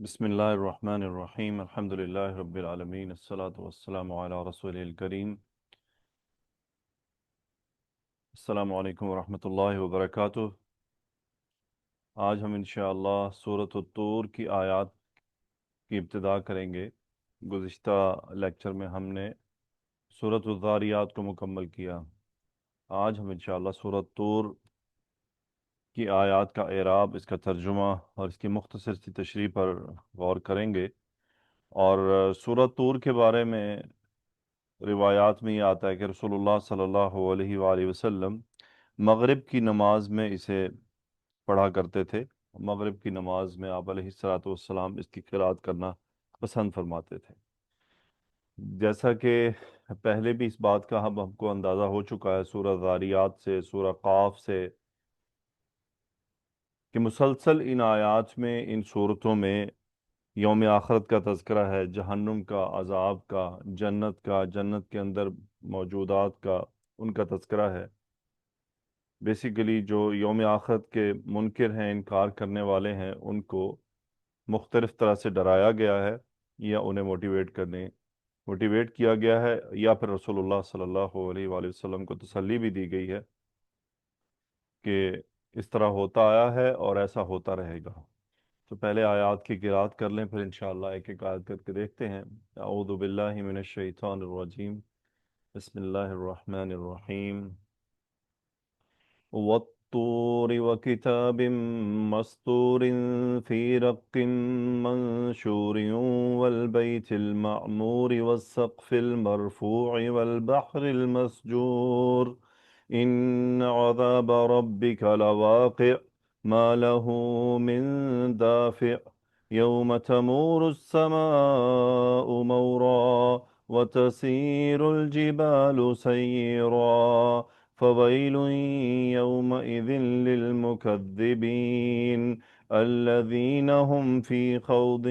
بسم اللہ الرحمن الرحیم الحمد للہ رب العالمین الصلاۃ والسلام علی رسول الکریم السلام علیکم ورحمۃ اللہ وبرکاتہ۔ آج ہم انشاءاللہ سورۃ الطور کی آیات کی ابتدا کریں گے۔ گزشتہ لیکچر میں ہم نے سورۃ الذاریات کو مکمل کیا۔ آج ہم انشاءاللہ سورۃ طور کی آیات کا اعراب، اس کا ترجمہ اور اس کی مختصر سی تشریح پر غور کریں گے۔ اور سورۃ طور کے بارے میں روایات میں یہ آتا ہے کہ رسول اللہ صلی اللہ علیہ وآلہ وسلم مغرب کی نماز میں اسے پڑھا کرتے تھے۔ مغرب کی نماز میں آپ علیہ الصلاۃ والسلام اس کی قرأت کرنا پسند فرماتے تھے۔ جیسا کہ پہلے بھی اس بات کا ہم کو اندازہ ہو چکا ہے سورہ ذاریات سے، سورہ قاف سے، کہ مسلسل ان آیات میں، ان صورتوں میں یوم آخرت کا تذکرہ ہے، جہنم کا، عذاب کا، جنت کے اندر موجودات کا، ان کا تذکرہ ہے۔ بیسیکلی جو یوم آخرت کے منکر ہیں، انکار کرنے والے ہیں، ان کو مختلف طرح سے ڈرایا گیا ہے، یا انہیں موٹیویٹ کیا گیا ہے، یا پھر رسول اللہ صلی اللہ علیہ وآلہ وسلم کو تسلی بھی دی گئی ہے کہ اس طرح ہوتا آیا ہے اور ایسا ہوتا رہے گا۔ تو پہلے آیات کی قرأت کر لیں، پھر انشاءاللہ ایک ایک آیت کر کے دیکھتے ہیں۔ اعوذ باللہ من الشیطان الرجیم، بسم اللہ الرحمن الرحیم۔ والطور وكتاب مسطور في رق منشور والبيت المعمور والسقف المرفوع والبحر المسجور إن عذاب ربك لواقع ما له من دافع يوم تمور السماء مورا وتسير الجبال سيرا فويل يومئذ للمكذبين الذين هم في خوض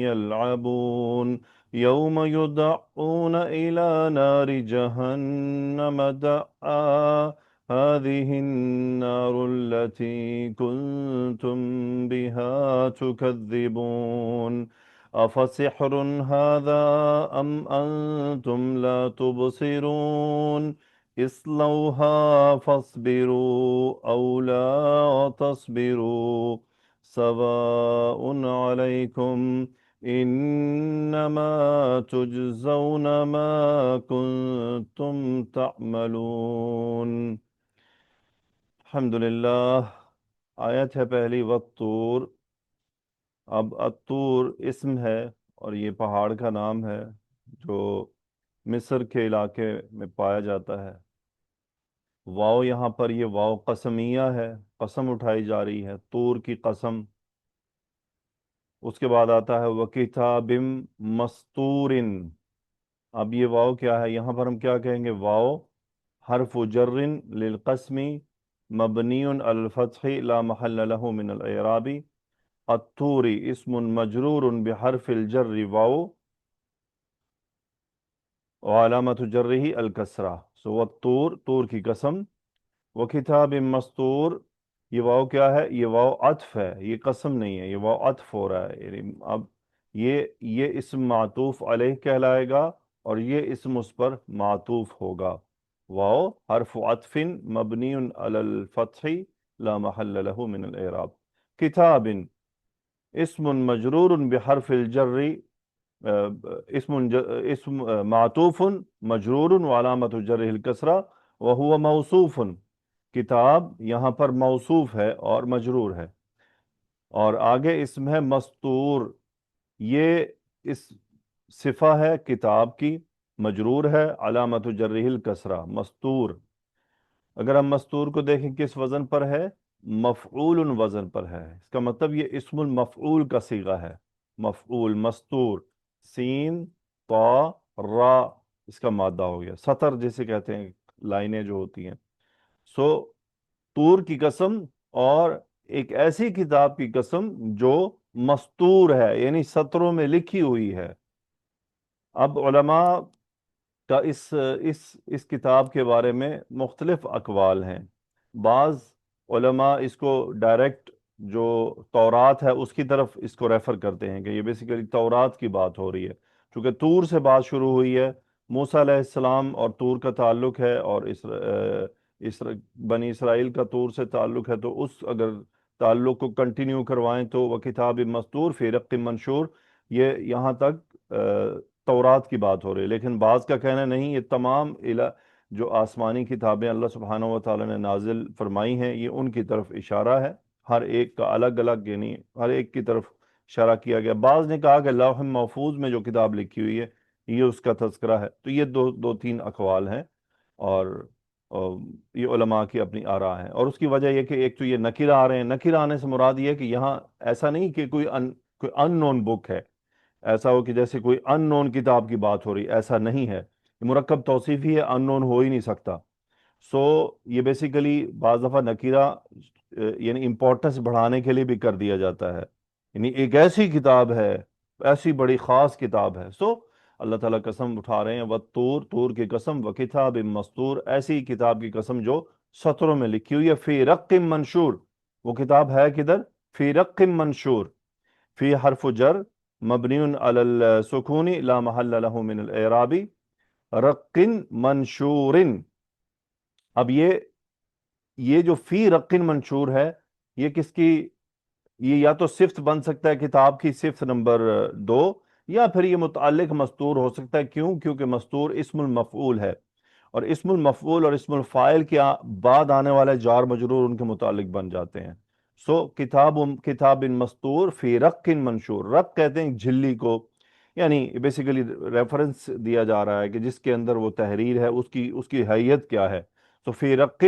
يلعبون يوم يدعون إلى نار جهنم دعا هذه النار التي كنتم بها تكذبون أفسحر هذا أم أنتم لا تبصرون اصلوها فاصبروا أو لا تصبروا سواء عليكم انما تجزون ما کنتم تعملون۔ الحمدللہ۔ آیت ہے پہلی والطور۔ اب الطور اسم ہے اور یہ پہاڑ کا نام ہے جو مصر کے علاقے میں پایا جاتا ہے۔ واو یہاں پر یہ واو قسمیہ ہے، قسم اٹھائی جا رہی ہے، طور کی قسم۔ اس کے بعد آتا ہے وَكِتَابٍ مَسْطُورٍ۔ اب یہ واو کیا ہے؟ یہاں پر ہم کیا کہیں گے؟ واو حرف جر للقسم مبنی علی الفتح لا محل له من الاعراب۔ الطور اسم مجرور بحرف الجر واو وعلامت جرہ الکسرہ۔ سو الطور، طور کی قسم، وکتاب مستور، یہ واو کیا ہے؟ یہ واو عطف ہے، یہ قسم نہیں ہے، یہ واو عطف ہو رہا ہے۔ یعنی اب یہ اسم معطوف علیہ کہلائے گا اور یہ اسم اس پر معطوف ہوگا۔ واو حرف عطف مبنی علی الفتح لا محل له من الاعراب۔ کتاب اسم مجرور بحرف الجر، اسم معطوف مجرور وعلامت جرہ الکسرہ وهو موصوف۔ کتاب یہاں پر موصوف ہے اور مجرور ہے، اور آگے اسم ہے مستور، یہ اس صفہ ہے کتاب کی، مجرور ہے، علامت جرہ الکسرہ، مستور۔ اگر ہم مستور کو دیکھیں کس وزن پر ہے؟ مفعول وزن پر ہے۔ اس کا مطلب یہ اسم المفعول کا صیغہ ہے، مفعول، مستور، سین طا را، اس کا مادہ ہو گیا، سطر جسے کہتے ہیں، لائنیں جو ہوتی ہیں۔ سو طور کی قسم، اور ایک ایسی کتاب کی قسم جو مستور ہے، یعنی سطروں میں لکھی ہوئی ہے۔ اب علماء کا اس کتاب کے بارے میں مختلف اقوال ہیں۔ بعض علماء اس کو ڈائریکٹ جو تورات ہے اس کی طرف اس کو ریفر کرتے ہیں کہ یہ بیسیکلی تورات کی بات ہو رہی ہے، چونکہ طور سے بات شروع ہوئی ہے، موسیٰ علیہ السلام اور طور کا تعلق ہے، اور بنی اسرائیل کا طور سے تعلق ہے، تو اس اگر تعلق کو کنٹینیو کروائیں تو وہ کتاب مستور فی رق منشور، یہ یہاں تک تورات کی بات ہو رہی ہے۔ لیکن بعض کا کہنا نہیں، یہ تمام جو آسمانی کتابیں اللہ سبحانہ و تعالیٰ نے نازل فرمائی ہیں، یہ ان کی طرف اشارہ ہے، ہر ایک کا الگ الگ، یعنی ہر ایک کی طرف اشارہ کیا گیا۔ بعض نے کہا کہ لوح محفوظ میں جو کتاب لکھی ہوئی ہے یہ اس کا تذکرہ ہے، تو یہ دو تین اقوال ہیں، اور یہ علماء کی اپنی آراء ہیں۔ اور اس کی وجہ یہ کہ ایک تو یہ نکیر آ رہے ہیں، نکیر آنے سے مراد یہ ہے کہ یہاں ایسا نہیں کہ کوئی ان نون بک ہے، ایسا ہو کہ جیسے کوئی ان نون کتاب کی بات ہو رہی، ایسا نہیں ہے، یہ مرکب توصیفی ہے، ان نون ہو ہی نہیں سکتا۔ سو یہ بیسیکلی بعض دفعہ نکیرہ یعنی امپورٹنس بڑھانے کے لیے بھی کر دیا جاتا ہے، یعنی ایک ایسی کتاب ہے، ایسی بڑی خاص کتاب ہے۔ سو اللہ تعالیٰ قسم اٹھا رہے ہیں، وَالطور، طور کی قسم، وَكِتَابٍ مَسْطُور، ایسی کتاب کی قسم جو سطروں میں لکھی ہوئی ہے، فی رق منشور، وہ کتاب ہے کدھر؟ فی رق منشور، فی حرف جر مبنی علی السکون لا محل له من الاعراب، رق منشور۔ اب یہ جو فی رق منشور ہے، یہ کس کی، یہ یا تو صفت بن سکتا ہے کتاب کی صفت نمبر 2، یا پھر یہ متعلق مستور ہو سکتا ہے۔ کیوں؟ کیونکہ مستور اسم المفعول ہے، اور اسم المفعول اور اسم الفاعل کے بعد آنے والے جار مجرور ان کے متعلق بن جاتے ہیں۔ سو کتاب مستور فی رق منشور، رق کہتے ہیں جھلی کو، یعنی بیسیکلی ریفرنس دیا جا رہا ہے کہ جس کے اندر وہ تحریر ہے، اس کی حیت کیا ہے۔ تو فی رق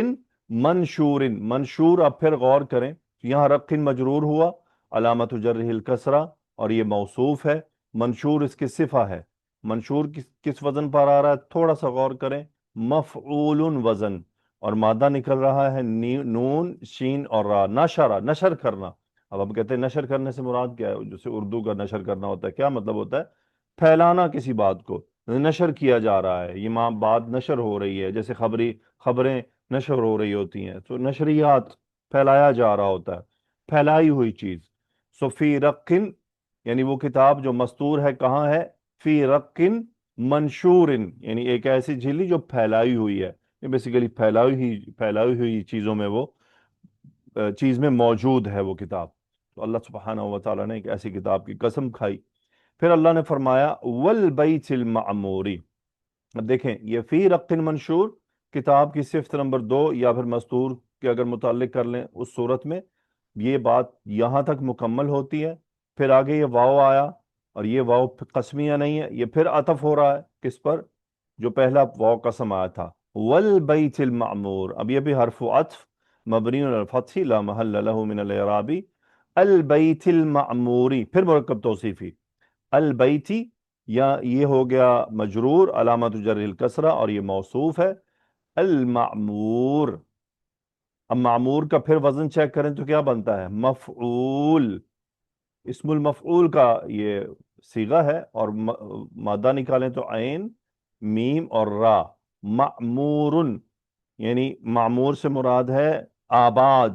منشور، منشور اب پھر غور کریں، یہاں رق مجرور ہوا، علامت جرہ الکسرہ، اور یہ موصوف ہے، منشور اس کی صفہ ہے۔ منشور کس وزن پر آ رہا ہے؟ تھوڑا سا غور کریں، مفعول وزن، اور مادہ نکل رہا ہے نون شین اور را، نشر کرنا۔ اب ہم کہتے ہیں نشر کرنے سے مراد کیا ہے؟ جیسے اردو کا نشر کرنا ہوتا ہے، کیا مطلب ہوتا ہے؟ پھیلانا کسی بات کو، نشر کیا جا رہا ہے، یہ بات نشر ہو رہی ہے، جیسے خبریں نشر ہو رہی ہوتی ہیں، تو نشریات، پھیلایا جا رہا ہوتا ہے، پھیلائی ہوئی چیز۔ سو فی رقن، یعنی وہ کتاب جو مستور ہے کہاں ہے؟ فی رقن منشور، یعنی ایک ایسی جھلی جو پھیلائی ہوئی ہے، یہ بیسیکلی پھیلائی ہوئی چیزوں میں وہ چیز میں موجود ہے وہ کتاب۔ تو اللہ سبحانہ و تعالیٰ نے ایک ایسی کتاب کی قسم کھائی۔ پھر اللہ نے فرمایا والبیت المعموری۔ اب دیکھیں، یہ فی رق منشور کتاب کی صفت نمبر 2، یا پھر مستور کے اگر متعلق کر لیں اس صورت میں، یہ بات یہاں تک مکمل ہوتی ہے۔ پھر آگے یہ واو آیا، اور یہ واو قسمیہ نہیں ہے، یہ پھر عطف ہو رہا ہے کس پر؟ جو پہلا واو قسم آیا تھا، والبیت المعمور، اب یہ بھی حرف عطف مبنی علی الفتح لا محل له من الاعراب، البیت المعموری، پھر مرکب توصیفی، البیتی، یا یہ ہو گیا مجرور علامت جر الکسرہ، اور یہ موصوف ہے المعمور۔ اب معمور کا پھر وزن چیک کریں تو کیا بنتا ہے؟ مفعول، اسم المفعول کا یہ صیغہ ہے، اور مادہ نکالیں تو عین میم اور را، معمور، یعنی معمور سے مراد ہے آباد،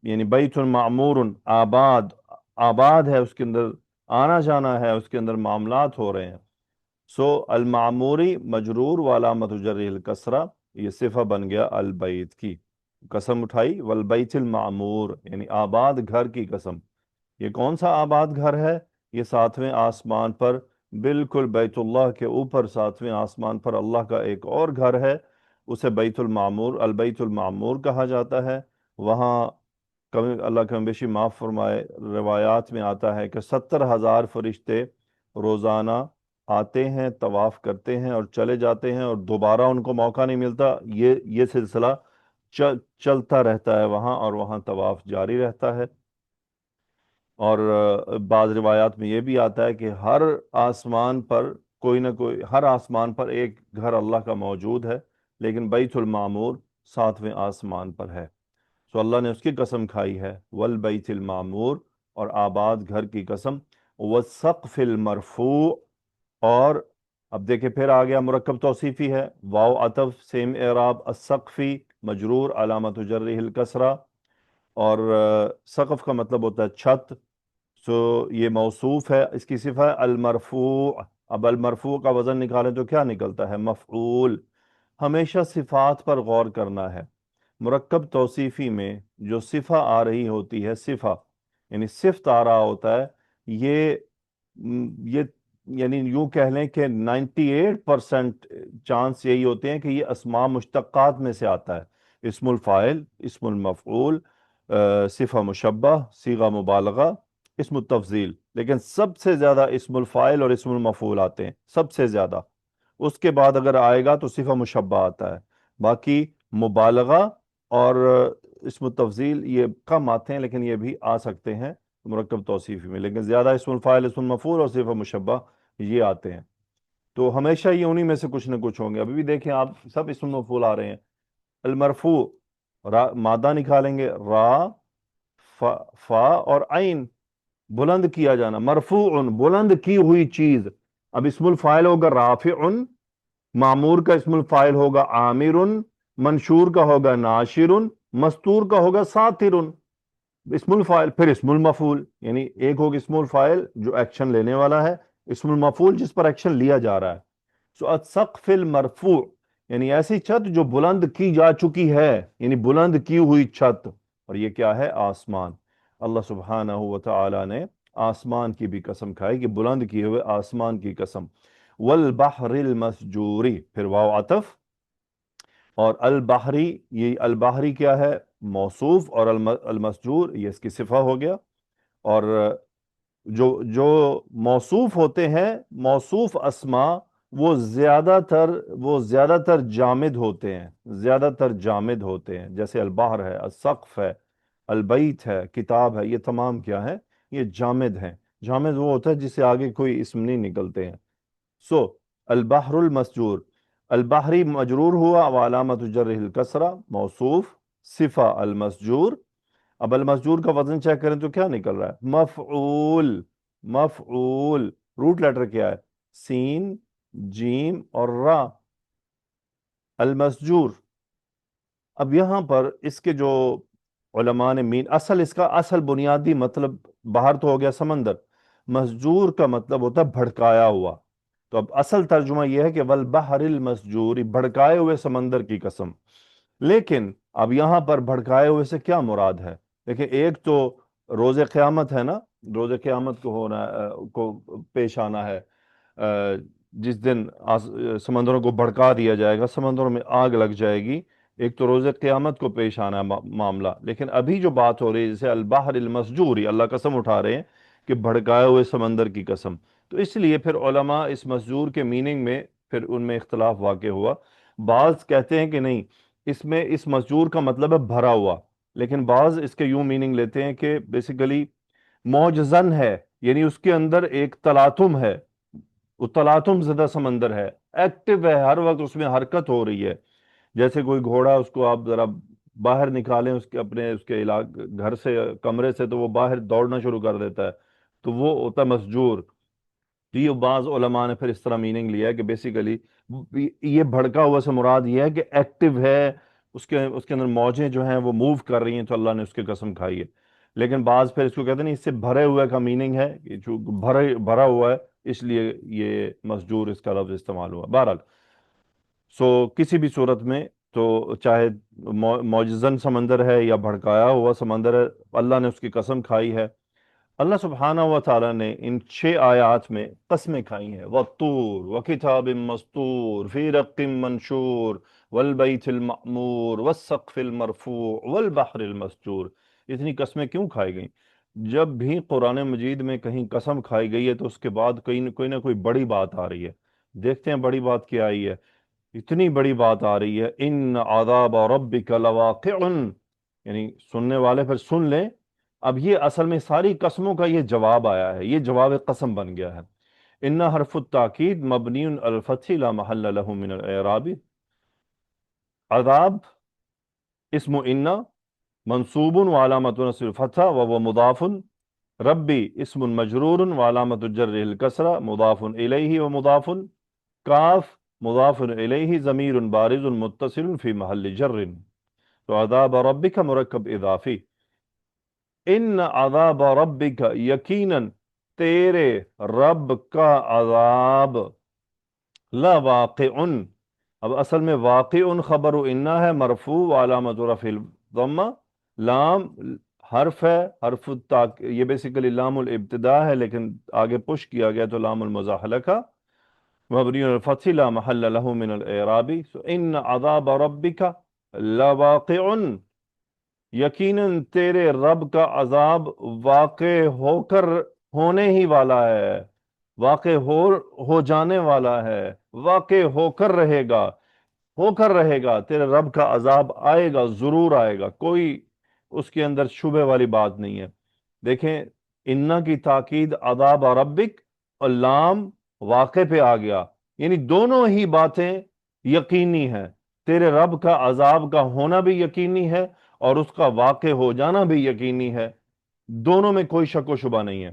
یعنی بیت معمور، آباد ہے، اس کے اندر آنا جانا ہے، اس کے اندر معاملات ہو رہے ہیں۔ سو المعموری مجرور وعلامت جرہ الکسرہ، یہ صفہ بن گیا البیت کی، قسم اٹھائی والبیت المعمور، یعنی آباد گھر کی قسم۔ یہ کون سا آباد گھر ہے؟ یہ 7ویں آسمان پر، بالکل بیت اللہ کے اوپر 7ویں آسمان پر اللہ کا ایک اور گھر ہے، اسے بیت المعمور، البیت المعمور کہا جاتا ہے۔ وہاں اللہ کم بیشی معاف فرمائے، روایات میں آتا ہے کہ 70,000 فرشتے روزانہ آتے ہیں، طواف کرتے ہیں اور چلے جاتے ہیں، اور دوبارہ ان کو موقع نہیں ملتا، یہ سلسلہ چلتا رہتا ہے وہاں، اور وہاں طواف جاری رہتا ہے۔ اور بعض روایات میں یہ بھی آتا ہے کہ ہر آسمان پر کوئی نہ کوئی، ہر آسمان پر ایک گھر اللہ کا موجود ہے، لیکن بیت المعمور 7ویں آسمان پر ہے۔ سو اللہ نے اس کی قسم کھائی ہے، والبیت المعمور، اور آباد گھر کی قسم، والسقف المرفوع، اور اب دیکھیں پھر آ گیا مرکب توصیفی ہے، واو عطف سیم اعراب، السقفی مجرور علامت جرہ الکسرہ، اور سقف کا مطلب ہوتا ہے چھت. سو یہ موصوف ہے, اس کی صفت ہے المرفوع. اب المرفوع کا وزن نکالیں تو کیا نکلتا ہے؟ مفعول. ہمیشہ صفات پر غور کرنا ہے. مرکب توصیفی میں جو صفہ آ رہی ہوتی ہے, صفہ یعنی صفت آ رہا ہوتا ہے, یہ یہ یعنی یوں کہہ لیں کہ 98% چانس یہی ہوتے ہیں کہ یہ اسماء مشتقات میں سے آتا ہے. اسم الفاعل, اسم المفعول, صفہ مشبہ, صیغہ مبالغہ, اسم التفضیل. لیکن سب سے زیادہ اسم الفاعل اور اسم المفعول آتے ہیں, سب سے زیادہ. اس کے بعد اگر آئے گا تو صفہ مشبہ آتا ہے. باقی مبالغہ اور اسم التفضیل یہ کم آتے ہیں, لیکن یہ بھی آ سکتے ہیں مرکب توصیفی میں. لیکن زیادہ اسم الفاعل, اسم المفعول اور صفہ مشبہ یہ آتے ہیں. تو ہمیشہ یہ انہی میں سے کچھ نہ کچھ ہوں گے. ابھی بھی دیکھیں آپ, سب اسم مفعول آ رہے ہیں. المرفوع, مادہ نکالیں گے, را, فا اور عین, بلند کیا جانا. مرفوع, بلند کی ہوئی چیز. اب اسم الفاعل ہوگا رافع, معمور کا اسم الفاعل ہوگا عامر, منشور کا ہوگا ناشر, مستور کا ہوگا ساتر. اسم الفاعل. پھر اسم المفعول, یعنی ایک ہوگا اسم الفاعل جو ایکشن لینے والا ہے, اسم المفعول جس پر ایکشن لیا جا رہا ہے. سو السقف المرفوع یعنی ایسی چھت جو بلند کی جا چکی ہے, یعنی بلند کی ہوئی چھت. اور یہ کیا ہے؟ آسمان. اللہ سبحانہ و تعالی نے آسمان کی بھی قسم کھائی کہ بلند کیے ہوئے آسمان کی قسم. والبحر المسجوری, پھر واو عطف. اور البحری, یہ البحری کیا ہے؟ موصوف. اور المسجور یہ اس کی صفہ ہو گیا. اور جو موصوف ہوتے ہیں, موصوف اسماء, وہ زیادہ تر جامد ہوتے ہیں, زیادہ تر جامد ہوتے ہیں. جیسے البحر ہے, السقف ہے, البیت ہے, کتاب ہے, یہ تمام کیا ہے؟ یہ جامد ہیں. جامد وہ ہوتا ہے جس سے آگے کوئی اسم نہیں نکلتے ہیں. سو البحر المسجور, البحری مجرور ہوا, وعلامت جرہ الکسرہ, موصوف, صفہ المسجور. اب المسجور کا وزن چیک کریں تو کیا نکل رہا ہے؟ مفعول. مفعول. روٹ لیٹر کیا ہے؟ سین, جیم اور را. المسجور. اب یہاں پر اس کے جو علماء نے اس کا اصل بنیادی مطلب, باہر تو ہو گیا سمندر, مسجور کا مطلب ہوتا ہے بھڑکایا ہوا. تو اب اصل ترجمہ یہ ہے کہ والبحر المسجور, بھڑکائے ہوئے سمندر کی قسم. لیکن اب یہاں پر بھڑکائے ہوئے سے کیا مراد ہے؟ دیکھیں, ایک تو روز قیامت ہے نا, روز قیامت کو ہونا کو پیش آنا ہے, جس دن سمندروں کو بھڑکا دیا جائے گا, سمندروں میں آگ لگ جائے گی. ایک تو روز قیامت کو پیش آنا ہے معاملہ. لیکن ابھی جو بات ہو رہی ہے جیسے البحر المسجور, اللہ قسم اٹھا رہے ہیں کہ بھڑکائے ہوئے سمندر کی قسم. تو اس لیے پھر علماء اس مسجور کے میننگ میں پھر ان میں اختلاف واقع ہوا. بعض کہتے ہیں کہ نہیں, اس میں اس مسجور کا مطلب ہے بھرا ہوا. لیکن بعض اس کے یوں میننگ لیتے ہیں کہ بیسیکلی موجزن ہے, یعنی اس کے اندر ایک تلاطم ہے, وہ تلاطم زدہ سمندر ہے, ایکٹیو ہے, ہر وقت اس میں حرکت ہو رہی ہے. جیسے کوئی گھوڑا, اس کو آپ ذرا باہر نکالیں اس کے گھر سے, کمرے سے, تو وہ باہر دوڑنا شروع کر دیتا ہے, تو وہ ہوتا ہے مسجور. تو یہ بعض علماء نے پھر اس طرح میننگ لیا ہے کہ بیسیکلی یہ بھڑکا ہوا سے مراد یہ ہے کہ ایکٹیو ہے, اس کے اندر موجیں جو ہیں وہ موو کر رہی ہیں, تو اللہ نے اس کی قسم کھائی ہے. لیکن بعض پھر اس کو کہتے ہیں اس سے بھرے ہوئے کا میننگ ہے کہ بھرا ہوا ہے, اس لیے یہ مسجور اس کا لفظ استعمال ہوا. بہرحال سو کسی بھی صورت میں, تو چاہے معجزن سمندر ہے یا بھڑکایا ہوا سمندر ہے, اللہ نے اس کی قسم کھائی ہے. اللہ سبحانہ و تعالیٰ نے ان 6 آیات میں قسمیں کھائی ہیں. وَالطُّورِ وَكِتَابٍ مَّسْطُورٍ فِي رَقٍّ مَّنشُورٍ وَالْبَيْتِ الْمَعْمُورِ وَالسَّقْفِ الْمَرْفُوعِ وَالْبَحْرِ الْمَسْجُورِ. اتنی قسمیں کیوں کھائی گئیں؟ جب بھی قرآن مجید میں کہیں قسم کھائی گئی ہے تو اس کے بعد کوئی نہ کوئی بڑی بات آ رہی ہے. دیکھتے ہیں بڑی بات کیا آئی ہے. اتنی بڑی بات آ رہی ہے, ان عذاب ربک لواقع, یعنی سننے والے پھر سن لیں. اب یہ اصل میں ساری قسموں کا یہ جواب آیا ہے, یہ جواب قسم بن گیا ہے. ان حرف التاکید مبنی علی الفتح لا محل له من الاعراب. عذاب اسم ان منصوب وعلامت نصب الفتح وهو مضاف. ربی اسم مجرور وعلامت جرہ الکسرہ مضاف الیہ ومضاف. کاف مضاف الیہ ضمیر بارز متصل فی محل جر. تو عذاب ربک مرکب اضافی. ان عذاب ربک، یقیناً تیرے رب کا عذاب، لا واقع، اب اصل میں واقع خبر انا ہے، مرفوع علامت رفع الضمہ، لام حرف ہے، یہ بیسیکلی لام الابتداء ہے لیکن آگے پش کیا گیا تو لام المزاحلہ کا، مبنی علی الفتح لا محل له من الاعراب، ان عذاب ربک لواقع، یقیناً تیرے رب کا عذاب واقع ہونے ہی والا ہے، واقع ہو جانے والا ہے، واقع ہو کر رہے گا، تیرے رب کا عذاب آئے گا، ضرور آئے گا، کوئی اس کے اندر شبہ والی بات نہیں ہے۔ دیکھیں انا کی تاکید عذاب ربک اور لام واقع پہ آ گیا، یعنی دونوں ہی باتیں یقینی ہیں، تیرے رب کا عذاب کا ہونا بھی یقینی ہے اور اس کا واقع ہو جانا بھی یقینی ہے، دونوں میں کوئی شک و شبہ نہیں ہے۔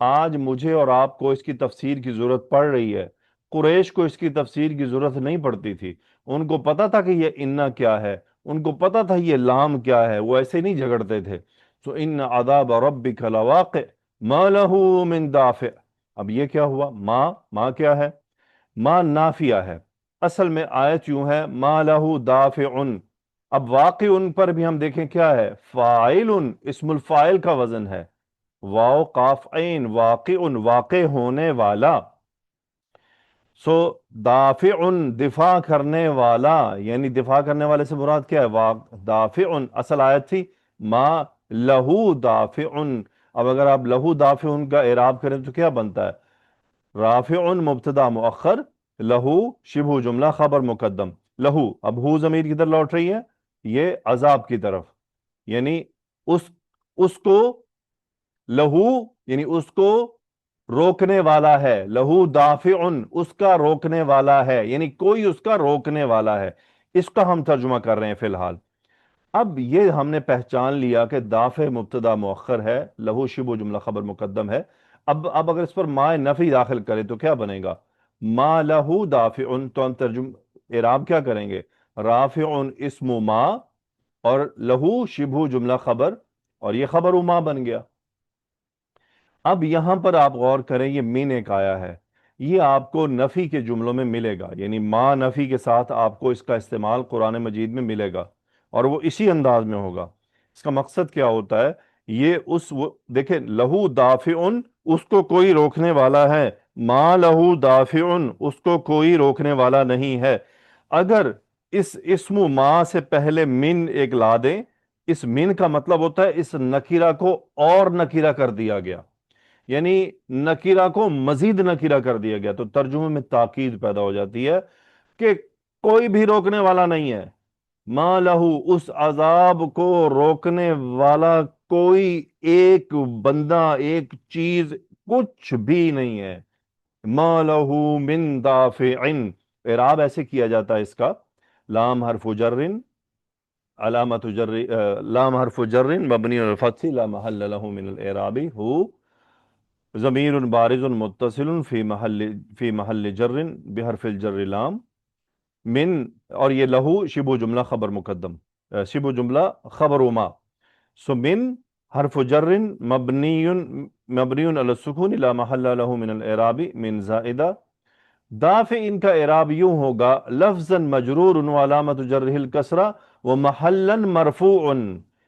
آج مجھے اور آپ کو اس کی تفسیر کی ضرورت پڑ رہی ہے، قریش کو اس کی تفسیر کی ضرورت نہیں پڑتی تھی، ان کو پتا تھا کہ یہ انا کیا ہے، ان کو پتا تھا یہ لام کیا ہے، وہ ایسے نہیں جھگڑتے تھے۔ سو ان عذاب ربک لواقع ما له من دافع، اب یہ کیا ہوا، ما کیا ہے، ما نافیہ ہے، اصل میں آیت یوں ہے ما له دافع، اب واقع پر بھی ہم دیکھیں کیا ہے، فاعل، اسم الفاعل کا وزن ہے، واو قاف عین، واقع واقع ہونے والا، سو دافع دفاع کرنے والا، یعنی دفاع کرنے والے سے مراد کیا ہے، دافع، اصل آیت تھی ما لہو دافع، اب اگر آپ لہو دافع کا اعراب کریں تو کیا بنتا ہے، رافع مبتدا مؤخر، لہو شبہ جملہ خبر مقدم، لہو، اب ہو ضمیر کدھر لوٹ رہی ہے، یہ عذاب کی طرف، یعنی اس کو، لہو یعنی اس کو روکنے والا ہے، لہو دافع اس کا روکنے والا ہے، یعنی کوئی اس کا روکنے والا ہے، اس کا ہم ترجمہ کر رہے ہیں فی الحال۔ اب یہ ہم نے پہچان لیا کہ دافع مبتدا مؤخر ہے، لہو شبہ جملہ خبر مقدم ہے، اب اگر اس پر ما نفی داخل کرے تو کیا بنے گا، ما لہو دافع، تو ہم اعراب کیا کریں گے، رافع اسم ما اور لہو شبہ جملہ خبر، اور یہ خبر ما بن گیا۔ اب یہاں پر آپ غور کریں، یہ من ایک آیا ہے، یہ آپ کو نفی کے جملوں میں ملے گا، یعنی ما نفی کے ساتھ آپ کو اس کا استعمال قرآن مجید میں ملے گا، اور وہ اسی انداز میں ہوگا۔ اس کا مقصد کیا ہوتا ہے، یہ دیکھیں لہو دافع، اس کو کوئی روکنے والا ہے، ما لہو دافع، اس کو کوئی روکنے والا نہیں ہے۔ اگر اس اسم ما سے پہلے من ایک لا دیں، اس من کا مطلب ہوتا ہے اس نکیرہ کو اور نکیرہ کر دیا گیا، یعنی نکیرہ کو مزید نکیرہ کر دیا گیا، تو ترجمے میں تاکید پیدا ہو جاتی ہے کہ کوئی بھی روکنے والا نہیں ہے، ما لہو اس عذاب کو روکنے والا کوئی ایک بندہ، ایک چیز، کچھ بھی نہیں ہے، ما لہو من دافع، اعراب ایسے کیا جاتا ہے اس کا، لام حرف جر، علامت جر، لام حرف جر مبنی علی الفتح لا محل له من الاعراب، ہو ضمیر بارز متصل فی محل جر بحرف الجر لام، من، اور یہ لہو شبہ جملہ خبر مقدم، شبہ جملہ خبر ما، سو من حرف جر مبنی علی السکون لا محل له من الاعراب، من زائدہ، دافع ان کا اعراب یوں ہوگا، لفظا مجرور وعلامت جرہ الکسرہ ومحلا مرفوع،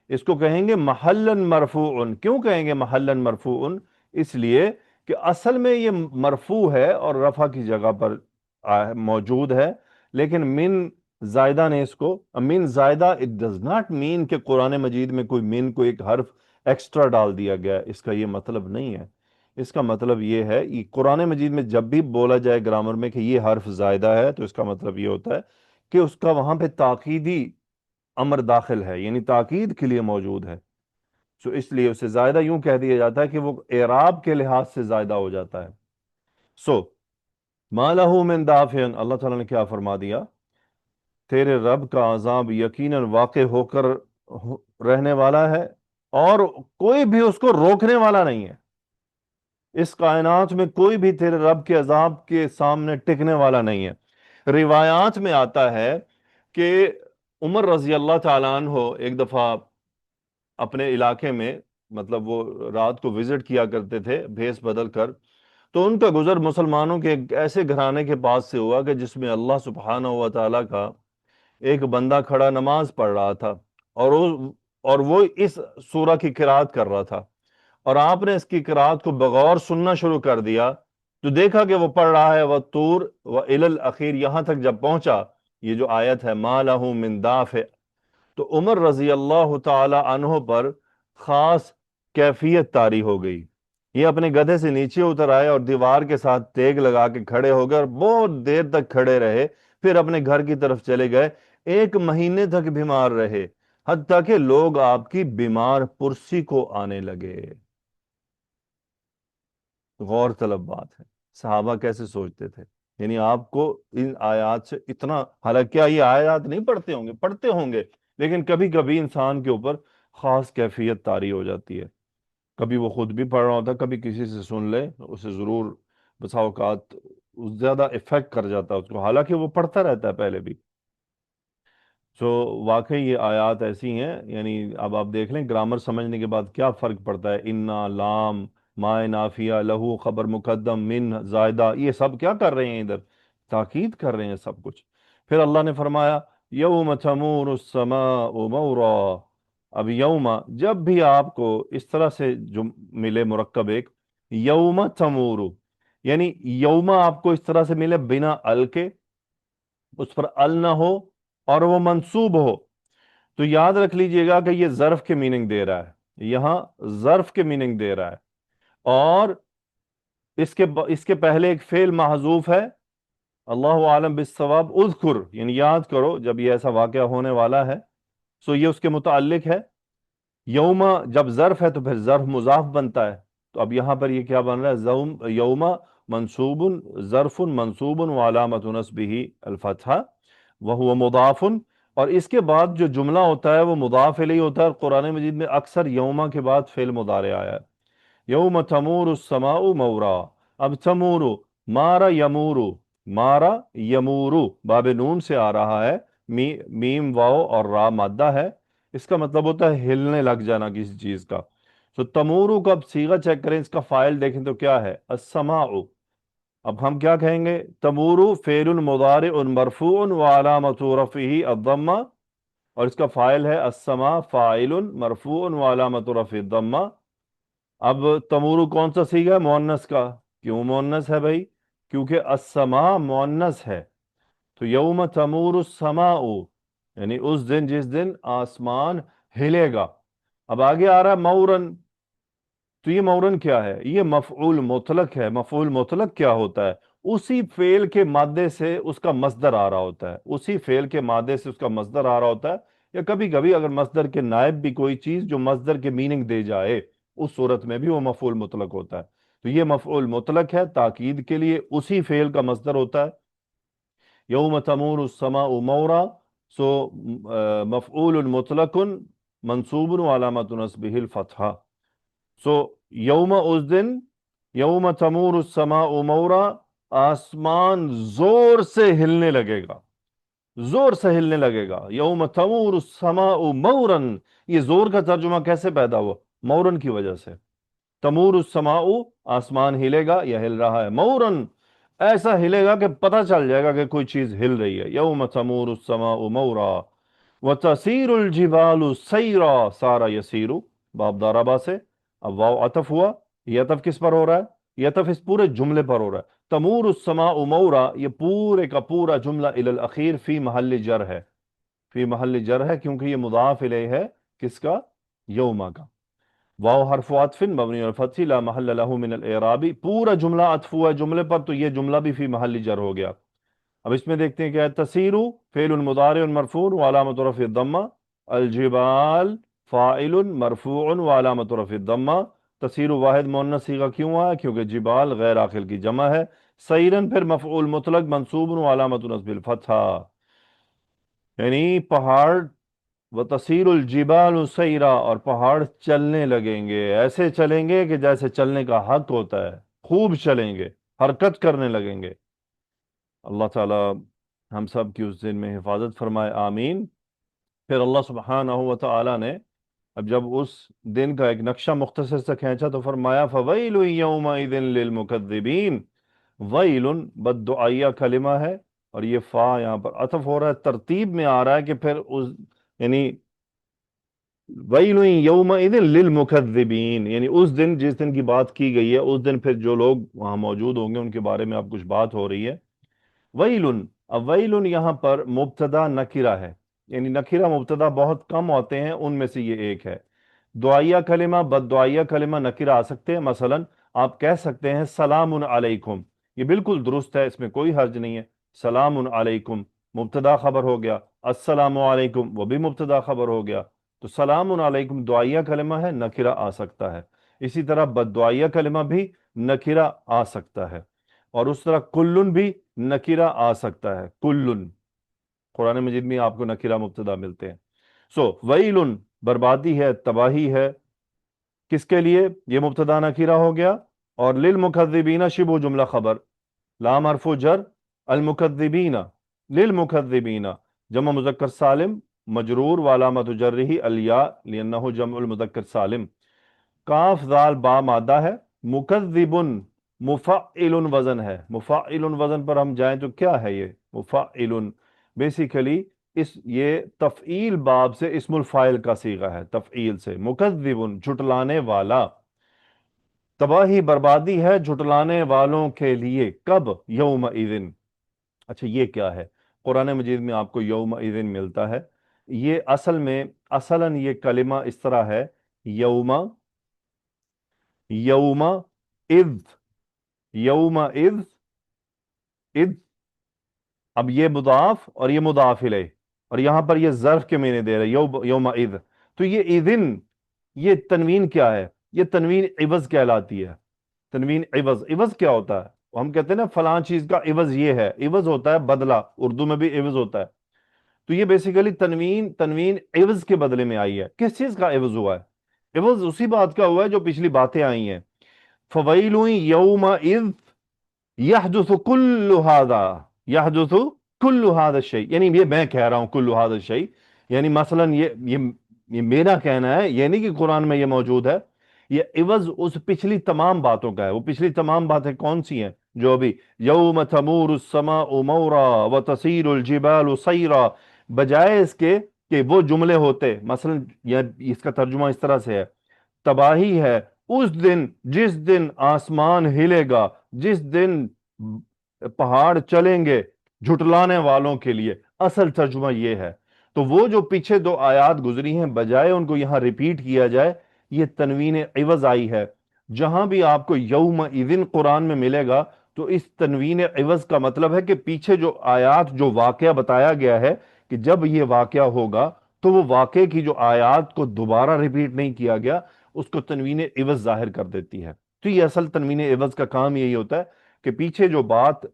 اس کو کہیں گے محلا مرفوع، کیوں کہیں گے محلا مرفوع، اس لیے کہ اصل میں یہ مرفوع ہے اور رفع کی جگہ پر موجود ہے، لیکن من زائدہ نے اس کو، من زائدہ it does not mean کہ قرآن مجید میں کوئی من کو ایک حرف ایکسٹرا ڈال دیا گیا، اس کا یہ مطلب نہیں ہے، اس کا مطلب یہ ہے، یہ قرآن مجید میں جب بھی بولا جائے گرامر میں کہ یہ حرف زائدہ ہے تو اس کا مطلب یہ ہوتا ہے کہ اس کا وہاں پہ تاکیدی امر داخل ہے، یعنی تاکید کے لیے موجود ہے، سو اس لیے اسے زائدہ یوں کہہ دیا جاتا ہے کہ وہ اعراب کے لحاظ سے زائدہ ہو جاتا ہے۔ سو ما لہو من دافع، اللہ تعالیٰ نے کیا فرما دیا، تیرے رب کا عذاب یقیناً واقع ہو کر رہنے والا ہے، اور کوئی بھی اس کو روکنے والا نہیں ہے، اس کائنات میں کوئی بھی تیرے رب کے عذاب کے سامنے ٹکنے والا نہیں ہے۔ روایات میں آتا ہے کہ عمر رضی اللہ تعالیٰ عنہ ایک دفعہ اپنے علاقے میں مطلب وہ رات کو وزٹ کیا کرتے تھے بھیس بدل کر، تو ان کا گزر مسلمانوں کے ایک ایسے گھرانے کے پاس سے ہوا کہ جس میں اللہ سبحانہ و تعالیٰ کا ایک بندہ کھڑا نماز پڑھ رہا تھا، اور وہ اس سورہ کی قرات کر رہا تھا، اور آپ نے اس کی قرات کو بغور سننا شروع کر دیا، تو دیکھا کہ وہ پڑھ رہا ہے وَالطُّورِ وَإِلَى الْأَخِيرِ، یہاں تک جب پہنچا یہ جو آیت ہے مَا لَهُ مِن دَافِعٍ، تو عمر رضی اللہ تعالی عنہ پر خاص کیفیت طاری ہو گئی۔ یہ اپنے گدھے سے نیچے اتر آئے اور دیوار کے ساتھ تیگ لگا کے کھڑے ہو گئے اور بہت دیر تک کھڑے رہے، پھر اپنے گھر کی طرف چلے گئے، 1 مہینے تک بیمار رہے، حتیٰ کہ لوگ آپ کی بیمار پرسی کو آنے لگے۔ غور طلب بات ہے، صحابہ کیسے سوچتے تھے، یعنی آپ کو ان آیات سے اتنا، حالانکہ کیا یہ آیات نہیں پڑھتے ہوں گے، لیکن کبھی کبھی انسان کے اوپر خاص کیفیت طاری ہو جاتی ہے، کبھی وہ خود بھی پڑھ رہا ہوتا ہے، کبھی کسی سے سن لے، اسے ضرور بسا اوقات زیادہ افیکٹ کر جاتا ہے اس کو، حالانکہ وہ پڑھتا رہتا ہے پہلے بھی۔ سو واقعی یہ آیات ایسی ہیں، یعنی اب آپ دیکھ لیں گرامر سمجھنے کے بعد کیا فرق پڑتا ہے، انا، لام، مائے نافیہ، لہو خبر مقدم، من زائدہ، یہ سب کیا کر رہے ہیں ادھر، تاکید کر رہے ہیں سب کچھ۔ پھر اللہ نے فرمایا یوم تمور السماء مورا، اب یوم، جب بھی آپ کو اس طرح سے جو ملے مرکب ایک یوم تمور، یعنی یوم آپ کو اس طرح سے ملے بنا ال کے، اس پر ال نہ ہو اور وہ منصوب ہو، تو یاد رکھ لیجئے گا کہ یہ ظرف کے میننگ دے رہا ہے، یہاں ظرف کے میننگ دے رہا ہے، اور اس کے پہلے ایک فعل محذوف ہے، اللہ عالم بالصواب، اذکر، یعنی یاد کرو جب یہ ایسا واقعہ ہونے والا ہے، سو یہ اس کے متعلق ہے۔ یوم جب ظرف ہے تو پھر ظرف مضاف بنتا ہے، تو اب یہاں پر یہ کیا بن رہا ہے، یوم منصوب، ظرف منصوب وعلامت نصبہ الفتحہ وہو مضاف، اور اس کے بعد جو جملہ ہوتا ہے وہ مضاف الیہ ہوتا ہے، اور قرآن مجید میں اکثر یوما کے بعد فعل مضارع آیا ہے، یوم تمور السماء مورا، اب تمور، مارا یمور، مارا یمور، باب نون سے آ رہا ہے، میم واو اور را مادہ ہے، اس کا مطلب ہوتا ہے ہلنے لگ جانا کسی چیز کا۔ تو تمورو کا اب صیغہ چیک کریں، اس کا فائل دیکھیں تو کیا ہے، السماء، اب ہم کیا کہیں گے، تمورو فعل مضارع مرفوع وعلامت رفعہ الضمہ، اور اس کا فائل ہے السماء فاعل مرفوع وعلامت رفعہ الضمہ۔ اب تمورو کون سا صیغہ ہے، مؤنث کا، کیوں مؤنث ہے بھائی، کیونکہ السماء مؤنث ہے، تو یوم تمور السماء، یعنی اس دن جس دن آسمان ہلے گا۔ اب آگے آ رہا ہے مورن، تو یہ مورن کیا ہے، یہ مفعول مطلق ہے، مفعول مطلق کیا ہوتا ہے، اسی فعل کے مادے سے اس کا مصدر آ رہا ہوتا ہے، اسی فعل کے مادے سے اس کا مصدر آ رہا ہوتا ہے، یا کبھی کبھی اگر مصدر کے نائب بھی کوئی چیز جو مصدر کے میننگ دے جائے، اس صورت میں بھی وہ مفعول مطلق ہوتا ہے، تو یہ مفعول مطلق ہے، تاکید کے لیے اسی فعل کا مصدر ہوتا ہے، یوم تمور السماء مورا، سو مفعول مطلق منصوب وعلامت نصبہ الفتحہ، سو یوم، اس دن، یوم تمور السماء مورا، آسمان زور سے ہلنے لگے گا، زور سے ہلنے لگے گا، یوم تمور السماء مورن، یہ زور کا ترجمہ کیسے پیدا ہوا، مورن کی وجہ سے، تمور السماء، آسمان ہلے گا یا ہل رہا ہے، مورن، ایسا ہلے گا کہ پتہ چل جائے گا کہ کوئی چیز ہل رہی ہے، یوم تمور السماء مورا وَتَسِيرُ الْجِبَالُ سَيْرًا، سارا یسیرو، باب داربا سے، اب واو عطف ہوا، یہ عطف کس پر ہو رہا ہے، یہ عطف اس پورے جملے پر ہو رہا ہے، تمور السماء مورا، یہ پورے کا پورا جملہ الی الاخیر فی محل جر ہے، فی محل جر ہے، کیونکہ یہ مضاف الیہ ہے، کس کا، یوما کا، واو حرف عطف مبنی علی الفتح لا محل له من الاعراب، پورا جملہ عطف ہوا ہے جملے پر، تو یہ جملہ بھی فی محل جر ہو گیا۔ اب اس میں دیکھتے ہیں کیا ہے، تسیرو فعل مضارع مرفوع وعلامت رفعہ الضمہ، الجبال فاعل مرفوع وعلامت رفعہ الضمہ، تسیرو واحد مؤنث صیغہ کیوں آیا، کیونکہ جبال غیر عاقل کی جمع ہے، سیرن پھر مفعول مطلق منصوب وعلامت نصب الفتحہ، یعنی پہاڑ، وَتَسِيرُ الْجِبَالُ سَيْرًا، اور پہاڑ چلنے لگیں گے، ایسے چلیں گے کہ جیسے چلنے کا حق ہوتا ہے، خوب چلیں گے، حرکت کرنے لگیں گے۔ اللہ تعالی ہم سب کی اس دن میں حفاظت فرمائے، آمین۔ پھر اللہ سبحانہ و تعالی نے اب جب اس دن کا ایک نقشہ مختصر سے کھینچا تو فرمایا فویل یومئذ للمکذبین، ویل بد دعائیہ کلمہ ہے، اور یہ فا یہاں پر عطف ہو رہا ہے، ترتیب میں آ رہا ہے کہ پھر اس یعنی ویل یومئذ للمکذبین، یعنی اس دن جس دن کی بات کی گئی ہے اس دن پھر جو لوگ وہاں موجود ہوں گے ان کے بارے میں اب کچھ بات ہو رہی ہے۔ ویل، اب ویل یہاں پر مبتدا نکرہ ہے، یعنی نکرہ مبتدا بہت کم ہوتے ہیں، ان میں سے یہ ایک ہے۔ دعائیہ کلمہ بد دعائیہ کلمہ نکرہ آ سکتے ہیں، مثلا آپ کہہ سکتے ہیں سلام علیکم، یہ بالکل درست ہے، اس میں کوئی حرج نہیں ہے۔ سلام علیکم مبتدا خبر ہو گیا، السلام علیکم وہ بھی مبتدا خبر ہو گیا، تو سلام علیکم دعائیہ کلمہ ہے، نکرہ آ سکتا ہے۔ اسی طرح بد دعائیہ کلمہ بھی نکرہ آ سکتا ہے، اور اس طرح کلن بھی نکرہ آ سکتا ہے، کلن قرآن مجید میں آپ کو نکرہ مبتدا ملتے ہیں۔ سو ویلن بربادی ہے، تباہی ہے، کس کے لیے؟ یہ مبتدا نکرہ ہو گیا، اور للمکذبین شبہ جملہ خبر، لام حرف جر، المکذبین للمکذبین جمع مذکر سالم مجرور وعلامت جرہ الیاء لانہ جمع المذکر سالم، کاف ذال با مادہ ہے، مکذب مفعل وزن ہے، مفعل وزن پر ہم جائیں تو کیا ہے یہ مفعل؟ بیسیکلی یہ تفعیل باب سے اسم الفاعل کا صیغہ ہے، تفعیل سے، مکذب جھٹلانے والا، تباہی بربادی ہے جھٹلانے والوں کے لیے، کب؟ یوم اذن۔ اچھا یہ کیا ہے؟ قرآن مجید میں آپ کو یوم اذن ملتا ہے، یہ اصل میں اصلاً یہ کلمہ اس طرح ہے، یوم، یوم اذ، یوم اذ، اذ، اب یہ مضاف اور یہ مضاف الیہ، اور یہاں پر یہ ظرف کے معنی دے رہے یوم اذ، تو یہ اذن، یہ تنوین کیا ہے؟ یہ تنوین عوض کہلاتی ہے، تنوین عوض، عوض کیا ہوتا ہے؟ ہم کہتے ہیں نا فلاں چیز کا عوض یہ ہے، عوض ہوتا ہے بدلہ، اردو میں بھی عوض ہوتا ہے، تو یہ بیسیکلی تنوین، تنوین عوض کے بدلے میں آئی ہے۔ کس چیز کا عوض ہوا ہے؟ عوض اسی بات کا ہوا ہے جو پچھلی باتیں آئی ہیں، فویل یومئذ یحدث کل ھذا، یحدث کل ھذا الشیء، یعنی یہ میں کہہ رہا ہوں کل ھذا الشیء، یعنی مثلا یہ میرا کہنا ہے، یہ نہیں کہ قرآن میں یہ موجود ہے، یہ عوض اس پچھلی تمام باتوں کا ہے۔ وہ پچھلی تمام باتیں کون سی ہیں؟ جو ابھی یوم تمور السماء مورا وتسیر الجبال سیرا، بجائے اس کے کہ وہ جملے ہوتے، مثلا اس کا ترجمہ اس طرح سے ہے، تباہی ہے اس دن جس دن آسمان ہلے گا، جس دن پہاڑ چلیں گے جھٹلانے والوں کے لیے، اصل ترجمہ یہ ہے۔ تو وہ جو پیچھے دو آیات گزری ہیں، بجائے ان کو یہاں ریپیٹ کیا جائے، یہ تنوین عوض آئی ہے۔ جہاں بھی آپ کو یوم اذن قرآن میں ملے گا تو اس تنوین عوض کا مطلب ہے کہ پیچھے جو آیات، جو واقعہ بتایا گیا ہے کہ جب یہ واقعہ ہوگا، تو وہ واقعے کی جو آیات کو دوبارہ ریپیٹ نہیں کیا گیا، اس کو تنوین عوض ظاہر کر دیتی ہے۔ تو یہ اصل تنوین عوض کا کام یہی ہوتا ہے کہ پیچھے جو بات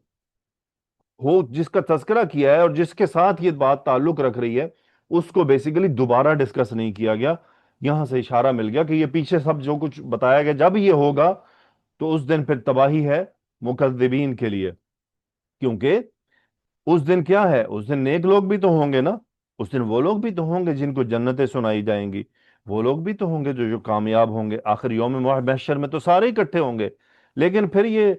ہو، جس کا تذکرہ کیا ہے اور جس کے ساتھ یہ بات تعلق رکھ رہی ہے، اس کو بیسیکلی دوبارہ ڈسکس نہیں کیا گیا، یہاں سے اشارہ مل گیا کہ یہ پیچھے سب جو کچھ بتایا گیا جب یہ ہوگا تو اس دن پھر تباہی ہے مکذبین کے لیے، کیونکہ اس دن کیا ہے؟ اس دن نیک لوگ بھی تو ہوں گے نا، اس دن وہ لوگ بھی تو ہوں گے جن کو جنتیں سنائی جائیں گی، وہ لوگ بھی تو ہوں گے جو کامیاب ہوں گے، آخر یوم محشر میں تو سارے اکٹھے ہوں گے، لیکن پھر یہ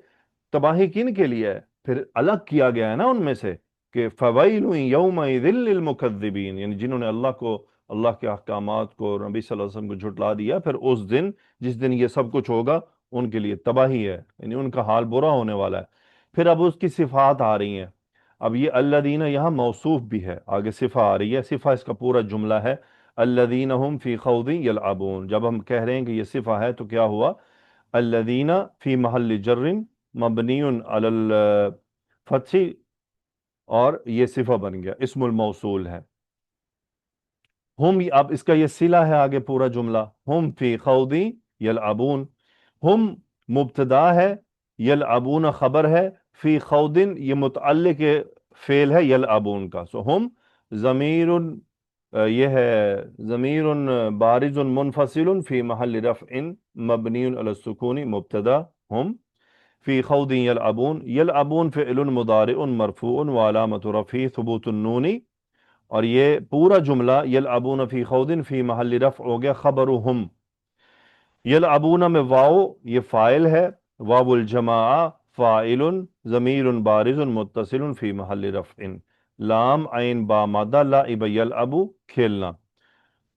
تباہی کن کے لیے ہے؟ پھر الگ کیا گیا ہے نا ان میں سے کہ فویل یومئذ للمکذبین، یعنی جنہوں نے اللہ کو، اللہ کے احکامات کو، نبی صلی اللہ علیہ وسلم کو جھٹلا دیا، پھر اس دن جس دن یہ سب کچھ ہوگا ان کے لیے تباہی ہے، یعنی ان کا حال برا ہونے والا ہے۔ پھر اب اس کی صفات آ رہی ہیں، اب یہ الذین یہاں موصوف بھی ہے، آگے صفہ آ رہی ہے، صفہ اس کا پورا جملہ ہے، الذین هم فی خوض یلعبون، جب ہم کہہ رہے ہیں کہ یہ صفہ ہے تو کیا ہوا؟ الذین فی محل جر مبنی علی الفتح، اور یہ صفہ بن گیا، اسم الموصول ہے۔ ہم، اب اس کا یہ صلہ ہے آگے پورا جملہ، ہم فی خوض یلعبون، ہم مبتدا ہے، یلعبون خبر ہے، فی خوض یہ متعلق فعل ہے یلعبون کا، سو ہم ضمیر، یہ ہے ضمیر بارز منفصل فی محل رفع مبنی علی السکون، مبتدا ہم فی خوض یلعبون، یلعبون فعل مضارع مرفوع وعلامت رفعه ثبوت النون اور یہ پورا جملہ یلعبون فی خود فی محل رفع ہو گیا خبرہم. یلعبون میں واو یہ فائل ہے، واو الجماعہ فاعل ضمیر بارز متصل فی محل رفع، لام عین با مادہ لعب یلعب کھیلنا،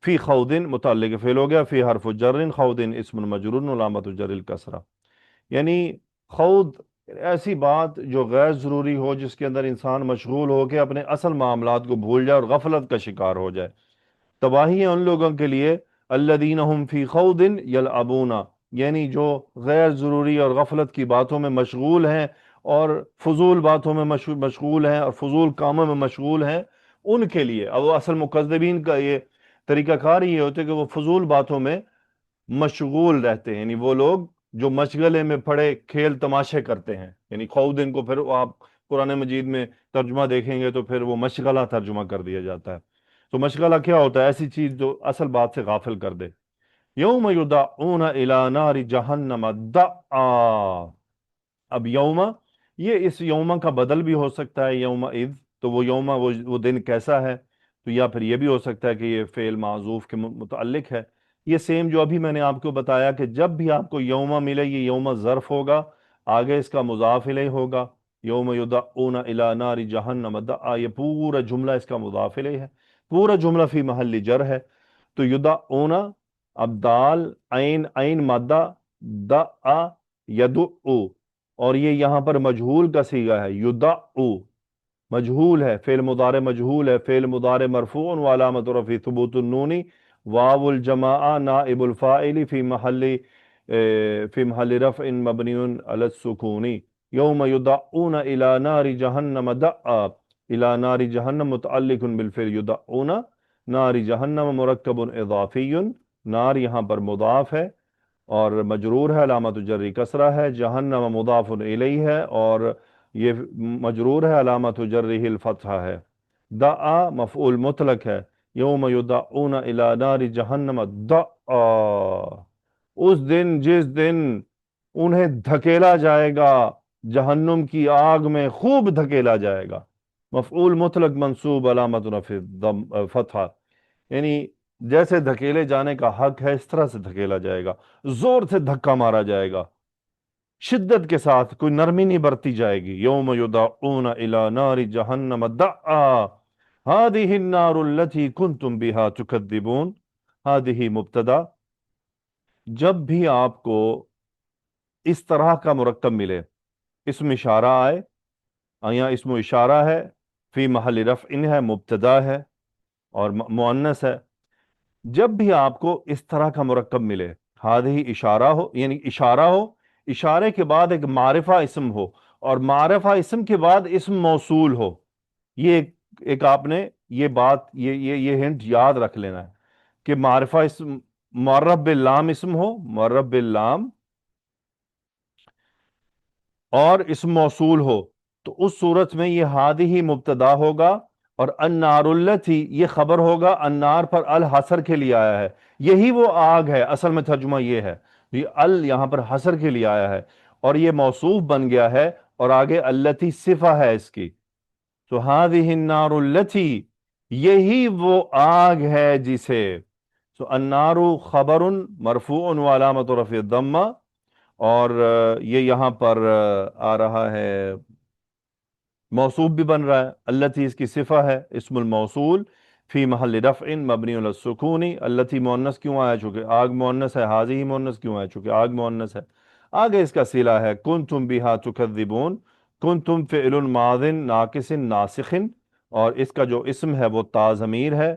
فی خود متعلق فعل ہو گیا، فی حرف جر خود اسم مجرور علامت جر الکسرہ. یعنی خود ایسی بات جو غیر ضروری ہو، جس کے اندر انسان مشغول ہو کے اپنے اصل معاملات کو بھول جائے اور غفلت کا شکار ہو جائے. تباہی ہے ان لوگوں کے لیے الذین هم فی خوض یلعبون، یعنی جو غیر ضروری اور غفلت کی باتوں میں مشغول ہیں اور فضول باتوں میں مشغول ہیں اور فضول کاموں میں مشغول ہیں، ان کے لیے. اب وہ اصل مکذبین کا یہ طریقہ کار یہ ہوتا ہے کہ وہ فضول باتوں میں مشغول رہتے ہیں، یعنی وہ لوگ جو مشغلے میں پڑے کھیل تماشے کرتے ہیں. یعنی خوض کو پھر آپ قرآن مجید میں ترجمہ دیکھیں گے تو پھر وہ مشغلہ ترجمہ کر دیا جاتا ہے. تو مشغلہ کیا ہوتا ہے؟ ایسی چیز جو اصل بات سے غافل کر دے. یوم یدعون الی نار جہنم دعا. اب یوم یہ اس یوم کا بدل بھی ہو سکتا ہے، یوم اذ، تو وہ یوم وہ دن کیسا ہے، تو یا پھر یہ بھی ہو سکتا ہے کہ یہ فعل معذوف کے متعلق ہے. یہ سیم جو ابھی میں نے آپ کو بتایا کہ جب بھی آپ کو یوم ملے یہ یوم ظرف ہوگا، آگے اس کا مضاف الیہ ہوگا. یوم یدعون الی نار جہنم دعا، یہ پورا جملہ اس کا مضاف الیہ ہے، پورا جملہ فی محل جر ہے. تو یدعون، اب دال عین عین مادہ دعا یدعو، اور یہ یہاں پر مجہول کا صیغہ ہے، یدعو مجہول ہے، فعل مضارع مجہول ہے، فعل مضارع مرفوع وعلامت رفعہ ثبوت النون، واو الجماعہ نائب الفاعل فی محل رفع مبنی علی السکون. یوم یدعون الی نار جہنم دعا، الی نار جہنم متعلق بالفعل یدعون، نار جہنم مرکب اضافی، نار یہاں پر مضاف ہے اور مجرور ہے، علامت جری کسرہ ہے، جہنم مضاف الیہ ہے اور یہ مجرور ہے، علامت جرہ الفتحہ ہے. دعا مفعول مطلق ہے، یوم یدعون الی نار جہنم دعا، اس دن جس دن انہیں دھکیلا جائے گا جہنم کی آگ میں، خوب دھکیلا جائے گا. مفعول مطلق منصوب علامت رفع فتحہ، یعنی جیسے دھکیلے جانے کا حق ہے اس طرح سے دھکیلا جائے گا، زور سے دھکا مارا جائے گا، شدت کے ساتھ، کوئی نرمی نہیں برتی جائے گی. یوم یدعون الی نار جہنم دعا هذه النار التي كنتم بها تكذبون. هذه مبتدا، جب بھی آپ کو اس طرح کا مرکب ملے، اسم اشارہ آئے، یہاں اسم اشارہ ہے، فی محل رفع ہے، مبتدا ہے اور مؤنث ہے. جب بھی آپ کو اس طرح کا مرکب ملے، ہادہی اشارہ ہو، یعنی اشارہ ہو، اشارے کے بعد ایک معرفہ اسم ہو، اور معرفہ اسم کے بعد اسم موصول ہو، یہ ایک آپ نے یہ بات یہ ہنٹ یاد رکھ لینا ہے کہ معرفہ اسم معرف باللام اسم ہو، معرف باللام اور اسم موصول ہو، تو اس صورت میں یہ ہادہی مبتدا ہوگا اور النار التی یہ خبر ہوگا. النار پر الحصر کے لیے آیا ہے، یہی وہ آگ ہے، اصل میں ترجمہ یہ ہے، یہ ال یہاں پر حصر کے لیے آیا ہے اور یہ موصوف بن گیا ہے اور آگے التی صفہ ہے اس کی. تو هذه النار التی، یہی وہ آگ ہے جسے، تو النار خبر مرفوع وعلامت رفع الضمہ، اور یہ یہاں پر آ رہا ہے موصوف بھی بن رہا ہے، التی اس کی صفہ ہے، اسم الموصول فی محل رفع مبنی علی السکون. التی مؤنث کیوں آیا؟ چونکہ آگ مؤنث ہے. ہذہ مؤنث کیوں آیا؟ چونکہ آگ مؤنث ہے. آگے اس کا صلہ ہے کنتم بہا تکذبون. کنتم فعل ماض ناقص ناسخ، اور اس کا جو اسم ہے وہ تا ضمیر ہے،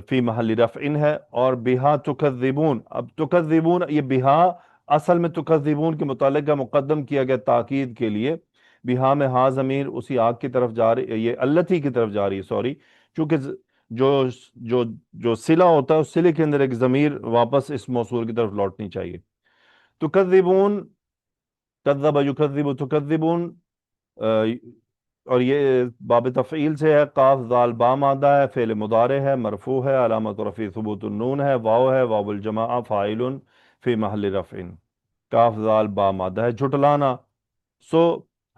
فی محل رفع ہے، اور بہا تکذبون. اب تکذبون یہ بہا اصل میں تکذبون کے متعلق کا مقدم کیا گیا تاکید کے لیے، بہا میں ہا ضمیر اسی آگ کی طرف جا رہی، یہ التی کی طرف جا رہی ہے، سوری، چونکہ جو جو جو صلہ ہوتا ہے اس صلے کے اندر ایک ضمیر واپس اس موصول کی طرف لوٹنی چاہیے. تکذبون، کذب یکذب تکذبون، اور یہ باب تفعیل سے ہے. قاف ذال با مادہ ہے، فعل مضارع ہے، مرفوع ہے، علامت رفع ثبوت النون ہے، واو ہے، واو الجماعہ فاعل فی محل رفع. کاف ذال با مادہ ہے، جھٹلانا. سو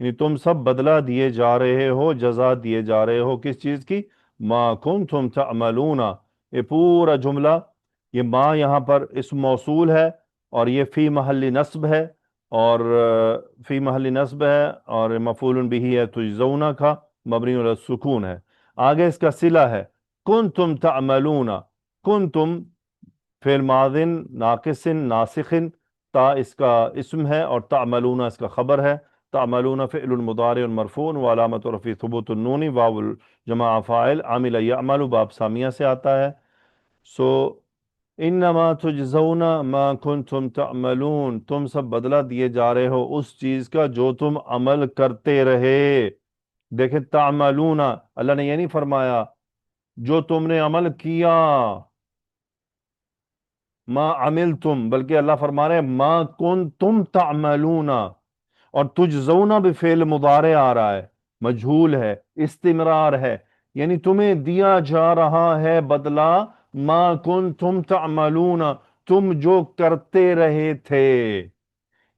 یعنی تم سب بدلہ دیے جا رہے ہو، جزا دیے جا رہے ہو کس چیز کی؟ ما کنتم تعملون، یہ پورا جملہ، یہ ما یہاں پر اسم موصول ہے اور یہ فی محل نصب ہے، اور فی محل نصب ہے، اور مفعول بہ ہے تجزون کا، مبنی علی السکون ہے۔ آگے اس کا صلہ ہے کنتم تعملون، کنتم فعل ماضن ناقص ناسخ، تا اس کا اسم ہے اور تعملون اس کا خبر ہے۔ تعملون فعل مضارع مرفوع وعلامت رفعہ ثبوت النون، واو الجماعہ فاعل، عامل یعمل باب سامیہ سے آتا ہے۔ سو انما تجزون ما کنتم تعملون، تم سب بدلہ دیے جا رہے ہو اس چیز کا جو تم عمل کرتے رہے۔ دیکھیں تعملون، اللہ نے یہ نہیں فرمایا جو تم نے عمل کیا، ما عملتم، بلکہ اللہ فرما رہے ہیں ما کنتم تعملون، اور تجزون بھی فعل مضارع آ رہا ہے، مجہول ہے، استمرار ہے، یعنی تمہیں دیا جا رہا ہے بدلہ ما کنتم تعملون، تم جو کرتے رہے تھے،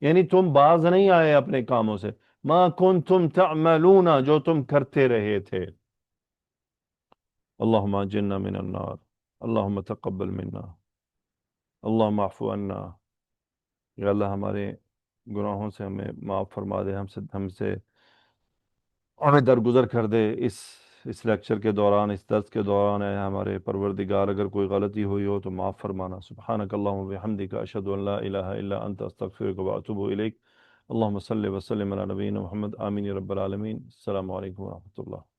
یعنی تم باز نہیں آئے اپنے کاموں سے، ما کنتم تعملون، جو تم کرتے رہے تھے۔ اللہم اجرنا من النار، اللہم تقبل منا، اللہم اعفو عنا، یا اللہ ہمارے گناہوں سے ہمیں معاف فرما دے، ہم سے ہمیں درگزر کر دے اس لیکچر کے دوران، اس درس کے دوران، اے ہمارے پروردگار اگر کوئی غلطی ہوئی ہو تو معاف فرمانا۔ سبحانک اللہم و بحمدک، اشہد ان لا الہ الا انت، استغفرک و اتوب الیک۔ اللہم صلی وسلم علی نبینا محمد، آمین یا رب العالمین۔ السلام علیکم ورحمۃ اللہ۔